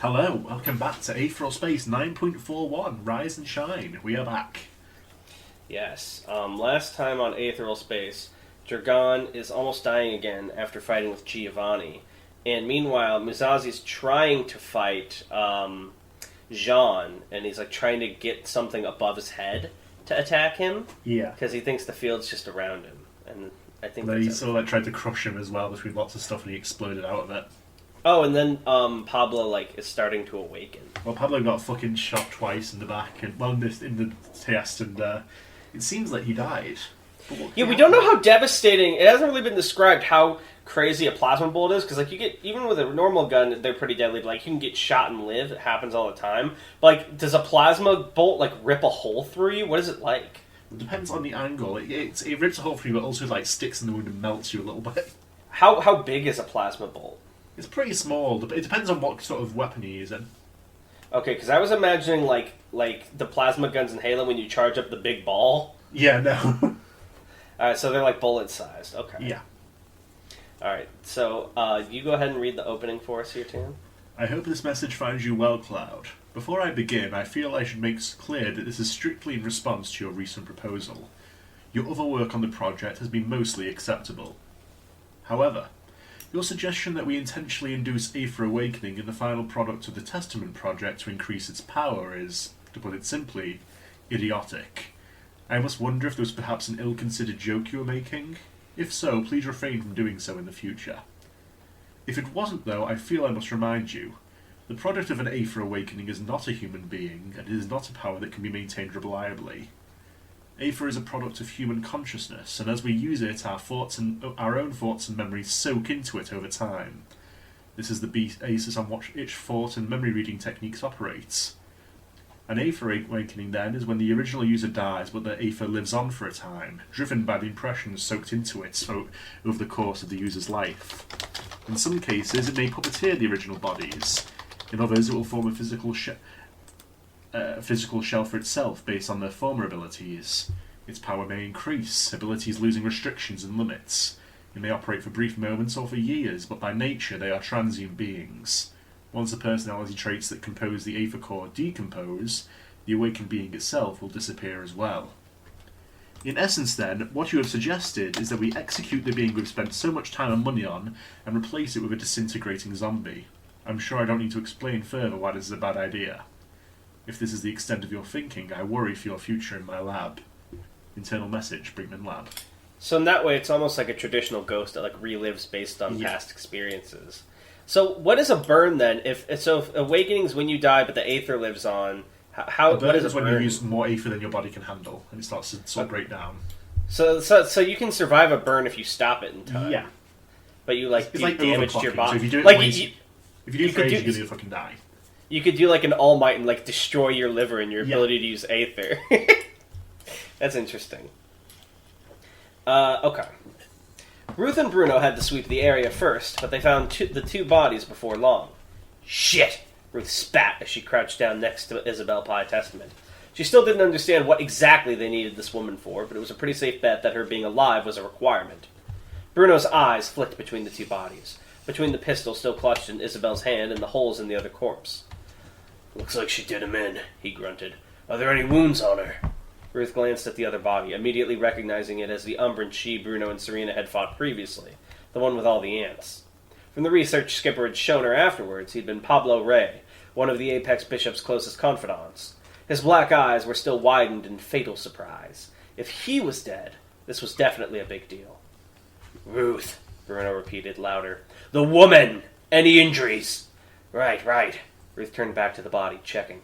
Hello, welcome back to Aetheral Space 9.41, Rise and Shine. We are back. Yes. Last time on Aetheral Space, Dragon is almost dying again after fighting with Giovanni. And meanwhile, Musazi's trying to fight Jean, and he's like trying to get something above his head to attack him. Yeah. Because he thinks the field's just around him. And I think He sort of tried to crush him as well between lots of stuff, and he exploded out of it. Oh, and then Pablo is starting to awaken. Well, Pablo got fucking shot twice in the back, and in the test, and it seems like he died. Yeah, we don't know how devastating. It hasn't really been described how crazy a plasma bolt is, because you get, even with a normal gun, they're pretty deadly. But, you can get shot and live. It happens all the time. But does a plasma bolt rip a hole through you? What is it like? It depends on the angle. It rips a hole through you, but also sticks in the wound and melts you a little bit. How big is a plasma bolt? It's pretty small. It depends on what sort of weapon you're using. Okay, because I was imagining like the plasma guns in Halo when you charge up the big ball. Yeah, no. Alright, so they're bullet sized. Okay. Yeah. Alright, so you go ahead and read the opening for us here, Tim. I hope this message finds you well, Cloud. Before I begin, I feel I should make clear that this is strictly in response to your recent proposal. Your other work on the project has been mostly acceptable. However, your suggestion that we intentionally induce Aether Awakening in the final product of the Testament project to increase its power is, to put it simply, idiotic. I must wonder if there was perhaps an ill-considered joke you were making. If so, please refrain from doing so in the future. If it wasn't, though, I feel I must remind you. The product of an Aether Awakening is not a human being, and it is not a power that can be maintained reliably. Aether is a product of human consciousness, and as we use it, our own thoughts and memories soak into it over time. This is the basis on which each thought and memory reading techniques operates. An Aether Awakening, then, is when the original user dies, but the Aether lives on for a time, driven by the impressions soaked into it over the course of the user's life. In some cases, it may puppeteer the original bodies. In others, it will form a physical shell for itself based on their former abilities. Its power may increase, abilities losing restrictions and limits. It may operate for brief moments or for years, but by nature they are transient beings. Once the personality traits that compose the Aether core decompose, the awakened being itself will disappear as well. In essence, then, what you have suggested is that we execute the being we've spent so much time and money on and replace it with a disintegrating zombie. I'm sure I don't need to explain further why this is a bad idea. If this is the extent of your thinking, I worry for your future in my lab. Internal message, Brinkman Lab. So in that way, it's almost like a traditional ghost that relives based on past experiences. So what is a burn then? If awakening's when you die, but the Aether lives on. What is when you use more Aether than your body can handle, and it starts to sort of break down. So you can survive a burn if you stop it in time. Yeah. But you damage to your body. So if you do it if you do it for ages, you're gonna fucking die. You could do an All Might and destroy your liver and your ability to use Aether. That's interesting. Okay. Ruth and Bruno had to sweep the area first, but they found the two bodies before long. Shit! Ruth spat as she crouched down next to Isabel Pye Testament. She still didn't understand what exactly they needed this woman for, but it was a pretty safe bet that her being alive was a requirement. Bruno's eyes flicked between the two bodies, between the pistol still clutched in Isabel's hand and the holes in the other corpse. Looks like she did him in, he grunted. Are there any wounds on her? Ruth glanced at the other body, immediately recognizing it as the Umbran she, Bruno, and Serena had fought previously, the one with all the ants. From the research Skipper had shown her afterwards, he'd been Pablo Rey, one of the Apex Bishop's closest confidants. His black eyes were still widened in fatal surprise. If he was dead, this was definitely a big deal. Ruth, Bruno repeated louder. The woman! Any injuries? Right. Ruth turned back to the body, checking.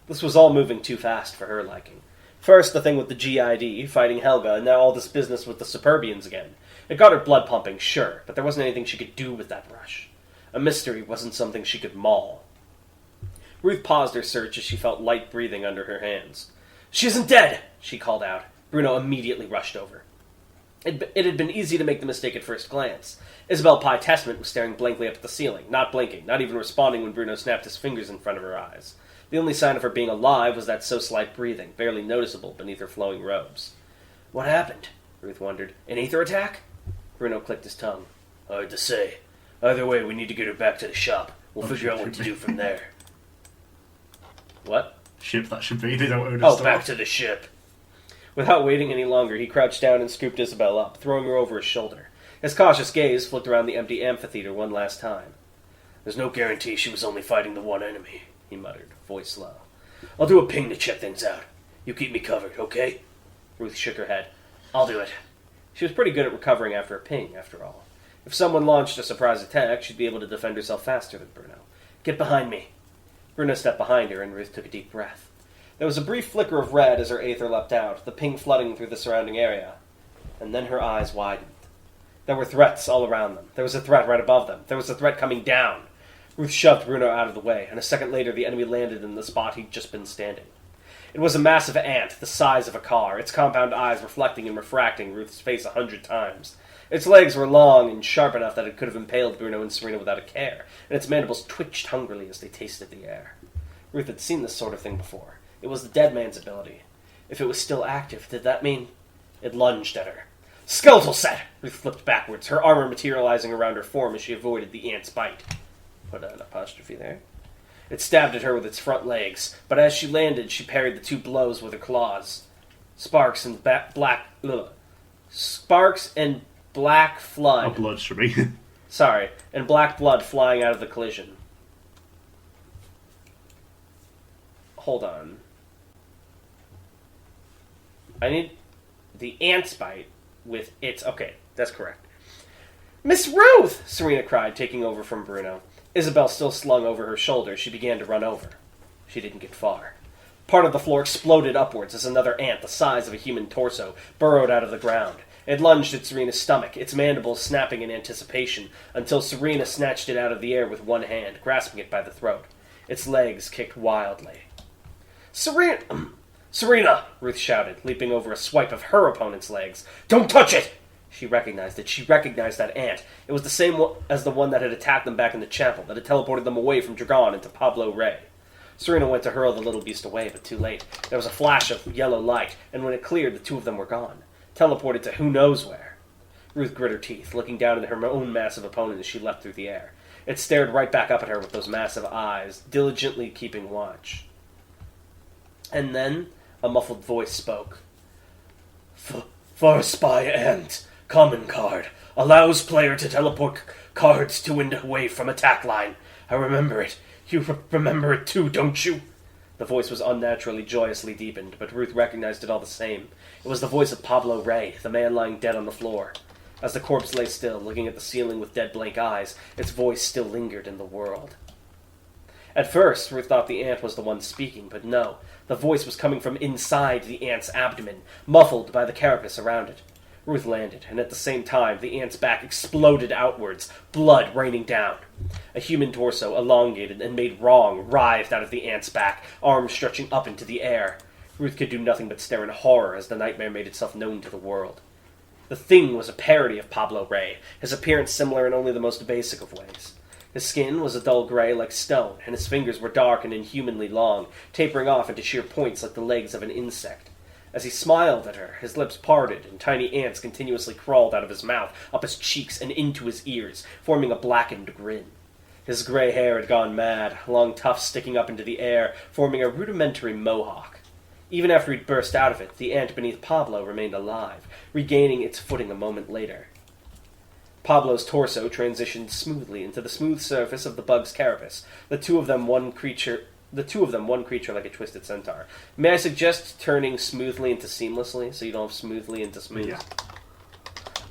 This was all moving too fast for her liking. First, the thing with the GID, fighting Helga, and now all this business with the Superbians again. It got her blood pumping, sure, but there wasn't anything she could do with that rush. A mystery wasn't something she could maul. Ruth paused her search as she felt light breathing under her hands. She isn't dead, she called out. Bruno immediately rushed over. It had been easy to make the mistake at first glance. Isabel Pye Testament was staring blankly up at the ceiling, not blinking, not even responding when Bruno snapped his fingers in front of her eyes. The only sign of her being alive was that so-slight breathing, barely noticeable beneath her flowing robes. What happened? Ruth wondered. An Aether attack? Bruno clicked his tongue. Hard to say. Either way, we need to get her back to the shop. We'll figure out what to do from there. What? Ship that should be. They don't own a store. Back to the ship. Without waiting any longer, he crouched down and scooped Isabel up, throwing her over his shoulder. His cautious gaze flicked around the empty amphitheater one last time. There's no guarantee she was only fighting the one enemy, he muttered, voice low. I'll do a ping to check things out. You keep me covered, okay? Ruth shook her head. I'll do it. She was pretty good at recovering after a ping, after all. If someone launched a surprise attack, she'd be able to defend herself faster than Bruno. Get behind me. Bruno stepped behind her, and Ruth took a deep breath. There was a brief flicker of red as her aether leapt out, the ping flooding through the surrounding area. And then her eyes widened. There were threats all around them. There was a threat right above them. There was a threat coming down. Ruth shoved Bruno out of the way, and a second later the enemy landed in the spot he'd just been standing. It was a massive ant, the size of a car, its compound eyes reflecting and refracting Ruth's face 100 times. Its legs were long and sharp enough that it could have impaled Bruno and Serena without a care, and its mandibles twitched hungrily as they tasted the air. Ruth had seen this sort of thing before. It was the dead man's ability. If it was still active, did that mean... It lunged at her. Skeletal set! Ruth flipped backwards, her armor materializing around her form as she avoided the ant's bite. Put an apostrophe there. It stabbed at her with its front legs, but as she landed, she parried the two blows with her claws. Sparks and black flood. Oh, blood for me. Sorry, and black blood flying out of the collision. Hold on. I need the ant's bite with its... Okay, that's correct. Miss Ruth! Serena cried, taking over from Bruno. Isabel still slung over her shoulder. She began to run over. She didn't get far. Part of the floor exploded upwards as another ant the size of a human torso burrowed out of the ground. It lunged at Serena's stomach, its mandibles snapping in anticipation, until Serena snatched it out of the air with one hand, grasping it by the throat. Its legs kicked wildly. Serena! Ruth shouted, leaping over a swipe of her opponent's legs. Don't touch it! She recognized it. She recognized that ant. It was the same as the one that had attacked them back in the chapel, that had teleported them away from Dragon into Pablo Rey. Serena went to hurl the little beast away, but too late. There was a flash of yellow light, and when it cleared, the two of them were gone. Teleported to who knows where. Ruth grit her teeth, looking down at her own massive opponent as she leapt through the air. It stared right back up at her with those massive eyes, diligently keeping watch. And then a muffled voice spoke. For spy ant, common card. Allows player to teleport cards to and away from attack line. I remember it. You remember it too, don't you? The voice was unnaturally joyously deepened, but Ruth recognized it all the same. It was the voice of Pablo Rey, the man lying dead on the floor. As the corpse lay still, looking at the ceiling with dead blank eyes, its voice still lingered in the world. At first, Ruth thought the ant was the one speaking, but no. The voice was coming from inside the ant's abdomen, muffled by the carapace around it. Ruth landed, and at the same time, the ant's back exploded outwards, blood raining down. A human torso, elongated and made wrong, writhed out of the ant's back, arms stretching up into the air. Ruth could do nothing but stare in horror as the nightmare made itself known to the world. The thing was a parody of Pablo Rey, his appearance similar in only the most basic of ways. His skin was a dull gray like stone, and his fingers were dark and inhumanly long, tapering off into sheer points like the legs of an insect. As he smiled at her, his lips parted, and tiny ants continuously crawled out of his mouth, up his cheeks, and into his ears, forming a blackened grin. His gray hair had gone mad, long tufts sticking up into the air, forming a rudimentary mohawk. Even after he'd burst out of it, the ant beneath Pablo remained alive, regaining its footing a moment later. Pablo's torso transitioned smoothly into the smooth surface of the bug's carapace, the two of them one creature like a twisted centaur. May I suggest turning smoothly into seamlessly, so you don't have smoothly into smooth?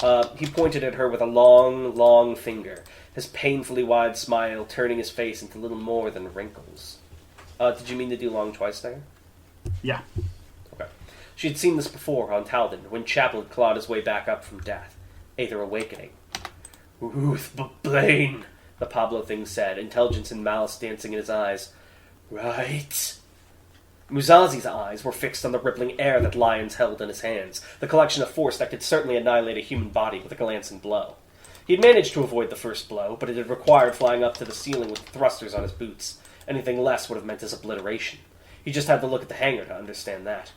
Yeah. He pointed at her with a long, long finger, his painfully wide smile turning his face into little more than wrinkles. Did you mean to do long twice there? Yeah. Okay. She had seen this before on Talden, when Chapel had clawed his way back up from death. Aether awakening. Ruth Blaine, the Pablo thing said, intelligence and malice dancing in his eyes. Right. Musazi's eyes were fixed on the rippling air that Lyons held in his hands, the collection of force that could certainly annihilate a human body with a glancing blow. He had managed to avoid the first blow, but it had required flying up to the ceiling with thrusters on his boots. Anything less would have meant his obliteration. He just had to look at the hangar to understand that.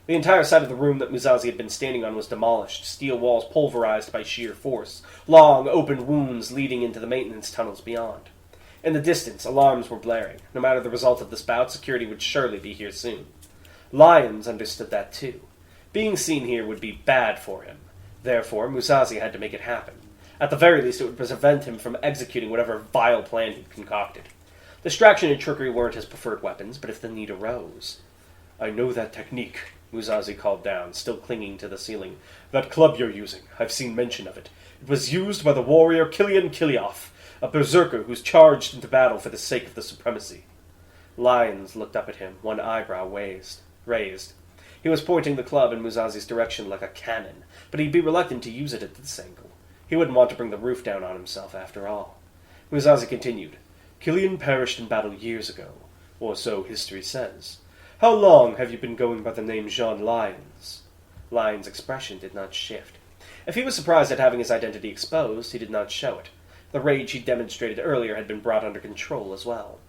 The entire side of the room that Musazi had been standing on was demolished, steel walls pulverized by sheer force, long, open wounds leading into the maintenance tunnels beyond. In the distance, alarms were blaring. No matter the result of this bout, security would surely be here soon. Lyons understood that too. Being seen here would be bad for him. Therefore, Musashi had to make it happen. At the very least, it would prevent him from executing whatever vile plan he'd concocted. Distraction and trickery weren't his preferred weapons, but if the need arose... "I know that technique," Musashi called down, still clinging to the ceiling. "That club you're using, I've seen mention of it. It was used by the warrior Kilian Kilioff, a berserker who's charged into battle for the sake of the supremacy." Lyons looked up at him, one eyebrow raised. He was pointing the club in Musashi's direction like a cannon, but he'd be reluctant to use it at this angle. He wouldn't want to bring the roof down on himself, after all. Musashi continued. "Kilian perished in battle years ago, or so history says. How long have you been going by the name Jean Lyons?" Lyons' expression did not shift. If he was surprised at having his identity exposed, he did not show it. The rage he demonstrated earlier had been brought under control as well.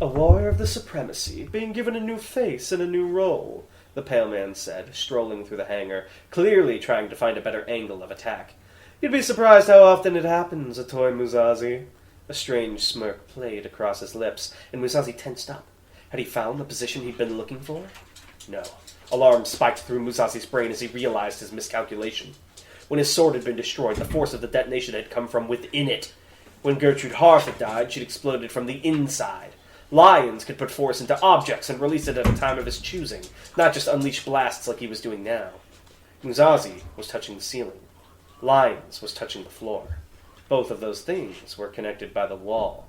"A warrior of the supremacy, being given a new face and a new role," the pale man said, strolling through the hangar, clearly trying to find a better angle of attack. "You'd be surprised how often it happens, Atoy Musashi." A strange smirk played across his lips, and Musashi tensed up. Had he found the position he'd been looking for? No. Alarm spiked through Musashi's brain as he realized his miscalculation. When his sword had been destroyed, the force of the detonation had come from within it. When Gertrude Harth had died, she'd exploded from the inside. Lyons could put force into objects and release it at a time of his choosing, not just unleash blasts like he was doing now. Musashi was touching the ceiling. Lyons was touching the floor. Both of those things were connected by the wall.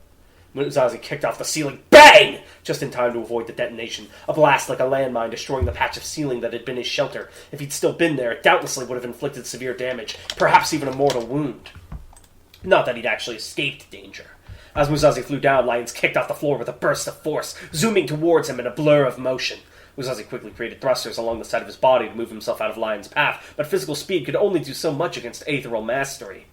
Musashi kicked off the ceiling. Bang! Just in time to avoid the detonation. A blast like a landmine destroying the patch of ceiling that had been his shelter. If he'd still been there, it doubtlessly would have inflicted severe damage, perhaps even a mortal wound. Not that he'd actually escaped danger. As Musashi flew down, Lyons kicked off the floor with a burst of force, zooming towards him in a blur of motion. Musashi quickly created thrusters along the side of his body to move himself out of Lyons' path, but physical speed could only do so much against aetheral mastery.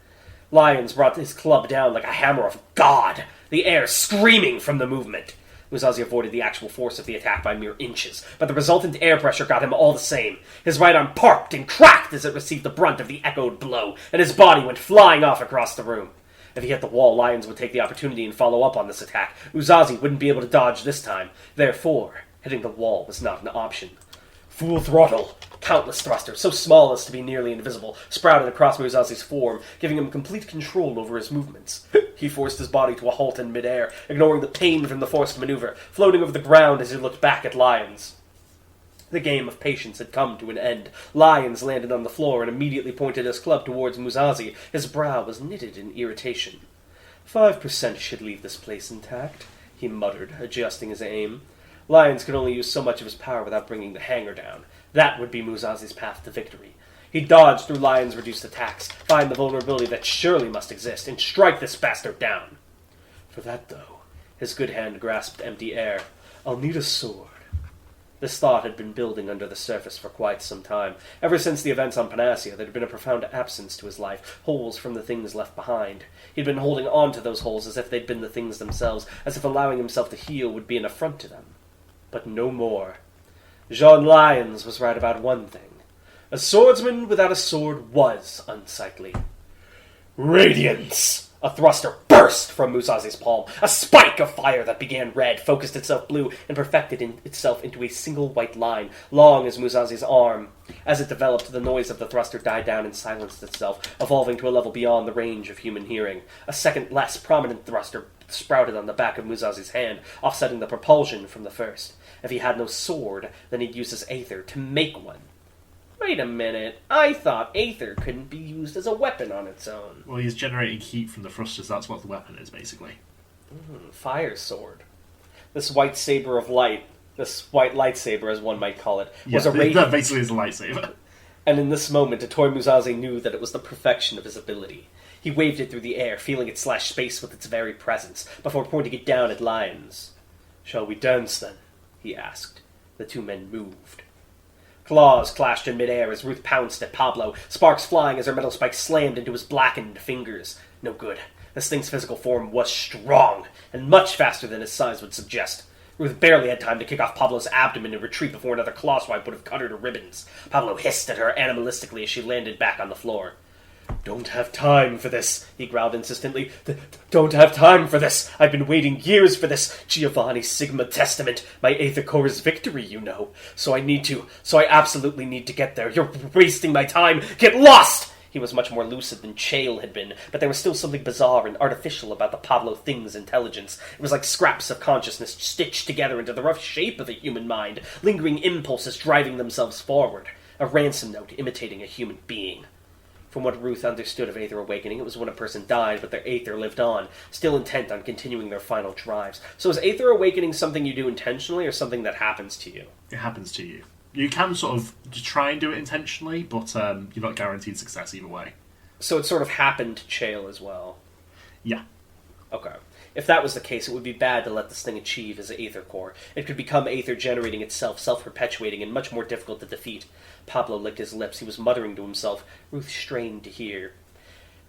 Lyons brought his club down like a hammer of God, the air screaming from the movement. Musashi avoided the actual force of the attack by mere inches, but the resultant air pressure got him all the same. His right arm parked and cracked as it received the brunt of the echoed blow, and his body went flying off across the room. If he hit the wall, Lyons would take the opportunity and follow up on this attack. Musashi wouldn't be able to dodge this time. Therefore, hitting the wall was not an option. Full throttle! Countless thrusters, so small as to be nearly invisible, sprouted across Musashi's form, giving him complete control over his movements. He forced his body to a halt in midair, ignoring the pain from the forced maneuver, floating over the ground as he looked back at Lyons. The game of patience had come to an end. Lyons landed on the floor and immediately pointed his club towards Musashi. His brow was knitted in irritation. 5% should leave this place intact, he muttered, adjusting his aim. Lyons could only use so much of his power without bringing the hangar down. That would be Musashi's path to victory. He'd dodge through Lyons' reduced attacks, find the vulnerability that surely must exist, and strike this bastard down. For that, though, his good hand grasped empty air. I'll need a sword. This thought had been building under the surface for quite some time. Ever since the events on Panacea, there had been a profound absence to his life, holes from the things left behind. He'd been holding on to those holes as if they'd been the things themselves, as if allowing himself to heal would be an affront to them. But no more. Jean Lyons was right about one thing. A swordsman without a sword was unsightly. Radiance! A thruster burst from Musashi's palm. A spike of fire that began red, focused itself blue, and perfected itself into a single white line, long as Musashi's arm. As it developed, the noise of the thruster died down and silenced itself, evolving to a level beyond the range of human hearing. A second, less prominent thruster sprouted on the back of Musashi's hand, offsetting the propulsion from the first. If he had no sword, then he'd use his aether to make one. Wait a minute, I thought aether couldn't be used as a weapon on its own. Well, he's generating heat from the thrusters, that's what the weapon is, basically. Fire sword. This white saber of light, this white lightsaber, as one might call it, was a radiant... That basically is a lightsaber. And in this moment, Atoy Musashi knew that it was the perfection of his ability. He waved it through the air, feeling it slash space with its very presence, before pointing it down at Lyons. Shall we dance, then? He asked. The two men moved. Claws clashed in midair as Ruth pounced at Pablo, sparks flying as her metal spike slammed into his blackened fingers. No good. This thing's physical form was strong, and much faster than his size would suggest. Ruth barely had time to kick off Pablo's abdomen and retreat before another claw swipe would have cut her to ribbons. Pablo hissed at her animalistically as she landed back on the floor. Don't have time for this, he growled insistently. Don't have time for this. I've been waiting years for this. Giovanni Sigma Testament, my Aether Core's victory, you know. So I absolutely need to get there. You're wasting my time. Get lost! He was much more lucid than Chael had been, but there was still something bizarre and artificial about the Pablo thing's intelligence. It was like scraps of consciousness stitched together into the rough shape of a human mind, lingering impulses driving themselves forward. A ransom note imitating a human being. From what Ruth understood of Aether Awakening, it was when a person died, but their Aether lived on, still intent on continuing their final drives. So is Aether Awakening something you do intentionally, or something that happens to you? It happens to you. You can sort of try and do it intentionally, but you're not guaranteed success either way. So it sort of happened to Chael as well? Yeah. Okay. If that was the case, it would be bad to let this thing achieve as an Aether Core. It could become Aether generating itself, self-perpetuating, and much more difficult to defeat. Pablo licked his lips. He was muttering to himself. Ruth strained to hear.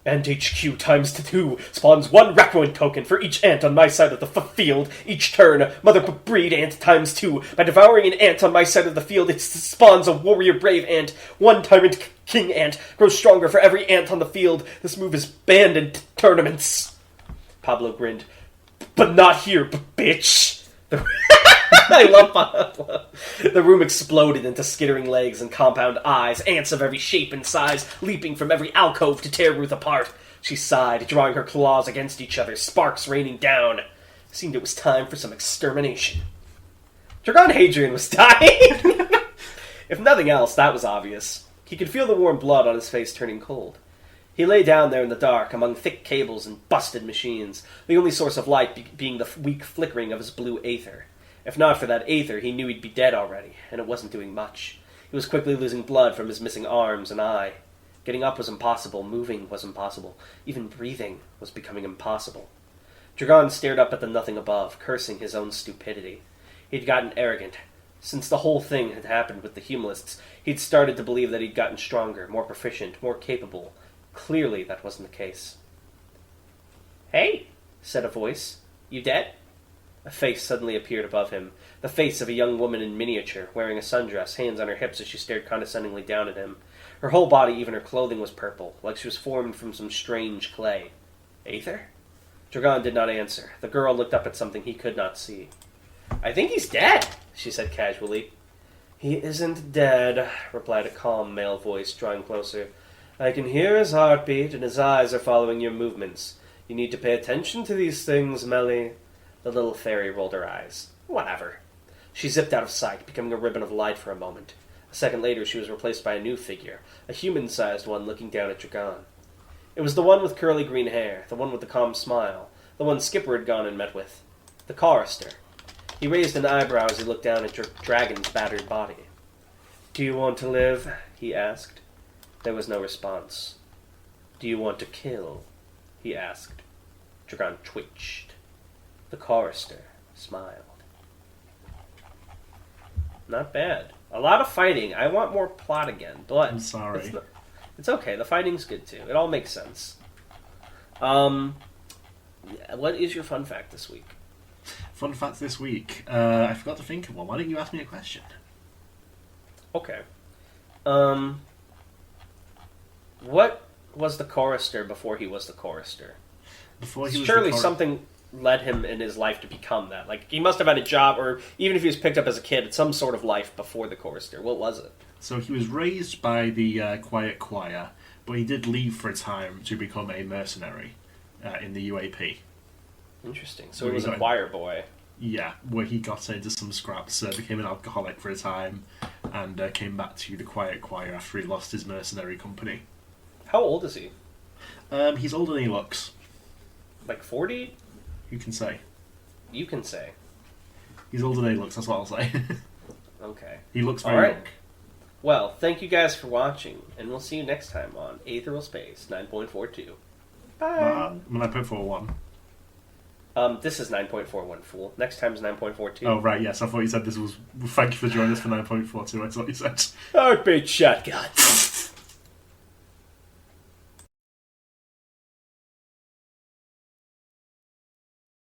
Ant HQ times 2 spawns 1 Requiem token for each ant on my side of the field. Each turn, mother breed ant times 2. By devouring an ant on my side of the field, it spawns a warrior brave ant. 1 tyrant king ant grows stronger for every ant on the field. This move is banned in tournaments. Pablo grinned. But not here, bitch. I love Pablo. The room exploded into skittering legs and compound eyes, ants of every shape and size, leaping from every alcove to tear Ruth apart. She sighed, drawing her claws against each other, sparks raining down. It seemed it was time for some extermination. Dragon Hadrian was dying! If nothing else, that was obvious. He could feel the warm blood on his face turning cold. He lay down there in the dark, among thick cables and busted machines, the only source of light being the weak flickering of his blue aether. If not for that aether, he knew he'd be dead already, and it wasn't doing much. He was quickly losing blood from his missing arms and eye. Getting up was impossible, moving was impossible, even breathing was becoming impossible. Dragon stared up at the nothing above, cursing his own stupidity. He'd gotten arrogant. Since the whole thing had happened with the Humanists, he'd started to believe that he'd gotten stronger, more proficient, more capable. Clearly that wasn't the case. "Hey," said a voice. "You dead?" A face suddenly appeared above him. The face of a young woman in miniature, wearing a sundress, hands on her hips as she stared condescendingly down at him. Her whole body, even her clothing, was purple, like she was formed from some strange clay. Aether? Dragon did not answer. The girl looked up at something he could not see. "I think he's dead," she said casually. "He isn't dead," replied a calm male voice, drawing closer. "I can hear his heartbeat, and his eyes are following your movements. You need to pay attention to these things, Melly." The little fairy rolled her eyes. "Whatever." She zipped out of sight, becoming a ribbon of light for a moment. A second later, she was replaced by a new figure, a human-sized one looking down at Dragon. It was the one with curly green hair, the one with the calm smile, the one Skipper had gone and met with. The chorister. He raised an eyebrow as he looked down at Dragon's battered body. "Do you want to live?" he asked. There was no response. "Do you want to kill?" he asked. Dragon twitched. The chorister smiled. Not bad. A lot of fighting. I want more plot again, but I'm sorry. It's okay. The fighting's good too. It all makes sense. What is your fun fact this week? Fun fact this week. I forgot to think of one. Why didn't you ask me a question? Okay. What was the chorister before he was the chorister? Before he was surely something led him in his life to become that. Like, he must have had a job, or even if he was picked up as a kid, some sort of life before the chorister. What was it? So he was raised by the Quiet Choir, but he did leave for a time to become a mercenary in the UAP. Interesting. So he was a choir boy. Yeah, where he got into some scraps, became an alcoholic for a time, and came back to the Quiet Choir after he lost his mercenary company. How old is he? He's older than he looks. Like 40? You can say. You can say. He's older than he looks, that's what I'll say. Okay. He looks very young. Well, thank you guys for watching, and we'll see you next time on Aetheral Space 9.42. Bye! I'm going to put 4-1. This is 9.41, fool. Next time is 9.42. Oh, right, yes. I thought you said this was... Thank you for joining us for 9.42. I thought you said... Heartbeat shotgun.